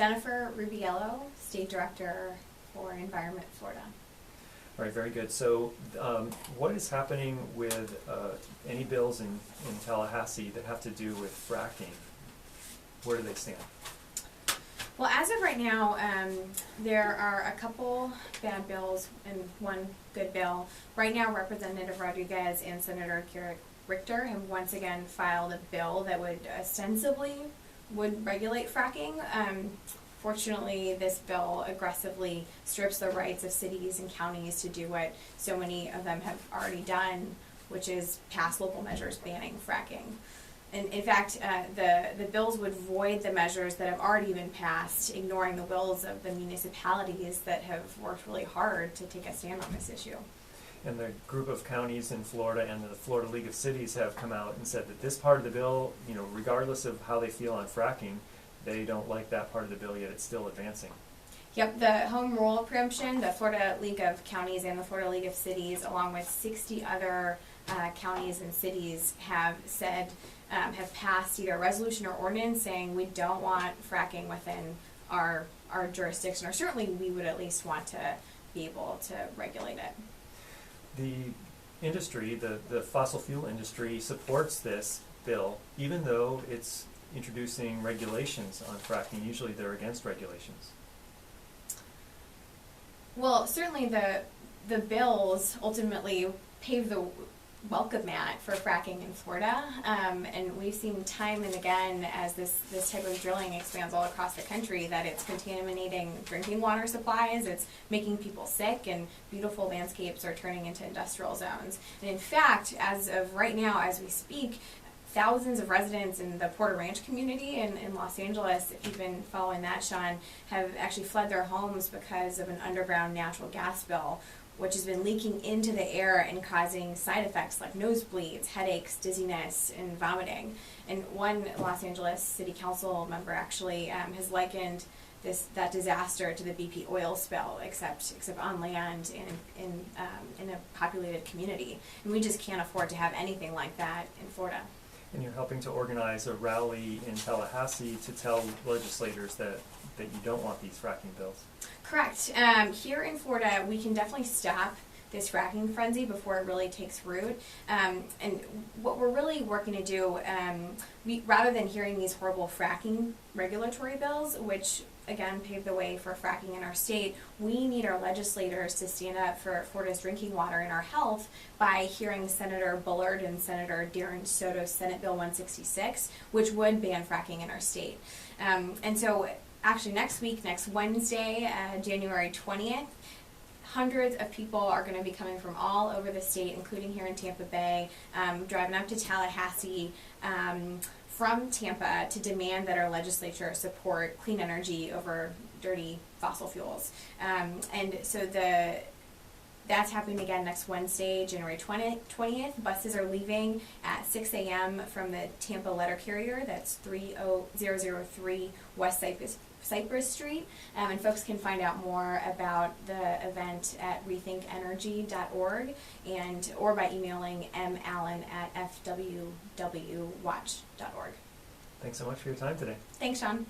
Jennifer Rubiello, State Director for Environment Florida. All right, very good. So what is happening with any bills in Tallahassee that have to do with fracking? Where do they stand? Well, as of right now, there are a couple bad bills and one good bill. Right now, Representative Rodriguez and Senator Richter have once again filed a bill that would ostensibly regulate fracking. Fortunately, this bill aggressively strips the rights of cities and counties to do what so many of them have already done, which is pass local measures banning fracking. And in fact, the bills would void the measures that have already been passed, ignoring the wills of the municipalities that have worked really hard to take a stand on this issue. And the group of counties in Florida and the Florida League of Cities have come out and said that this part of the bill, regardless of how they feel on fracking, they don't like that part of the bill, yet it's still advancing. Yep, the home rule preemption, the Florida League of Counties and the Florida League of Cities, along with 60 other counties and cities, have passed either a resolution or ordinance saying we don't want fracking within our jurisdiction, or certainly we would at least want to be able to regulate it. The industry, the fossil fuel industry, supports this bill, even though it's introducing regulations on fracking. Usually they're against regulations. Well, certainly the bills ultimately pave the welcome mat for fracking in Florida, and we've seen time and again as this type of drilling expands all across the country that it's contaminating drinking water supplies, it's making people sick, and beautiful landscapes are turning into industrial zones. And in fact, as of right now, as we speak, thousands of residents in the Porter Ranch community in Los Angeles, if you've been following that, Sean, have actually fled their homes because of an underground natural gas spill, which has been leaking into the air and causing side effects like nosebleeds, headaches, dizziness, and vomiting. And one Los Angeles City Council member actually has likened that disaster to the BP oil spill, except on land and in a populated community. And we just can't afford to have anything like that in Florida. And you're helping to organize a rally in Tallahassee to tell legislators that you don't want these fracking bills. Correct. Here in Florida, we can definitely stop this fracking frenzy before it really takes root. And what we're really working to do, rather than hearing these horrible fracking regulatory bills, which again pave the way for fracking in our state, we need our legislators to stand up for Florida's drinking water and our health by hearing Senator Bullard and Senator Darren Soto's Senate Bill 166, which would ban fracking in our state. And so actually next Wednesday, January 20th, hundreds of people are going to be coming from all over the state, including here in Tampa Bay, driving up to Tallahassee from Tampa to demand that our legislature support clean energy over dirty fossil fuels. And so that's happening again next Wednesday, January 20th. Buses are leaving at 6 a.m. from the Tampa letter carrier. That's 30003 West Cypress Street. And folks can find out more about the event at rethinkenergy.org or by emailing mallen@fwwwatch.org. Thanks so much for your time today. Thanks, Sean.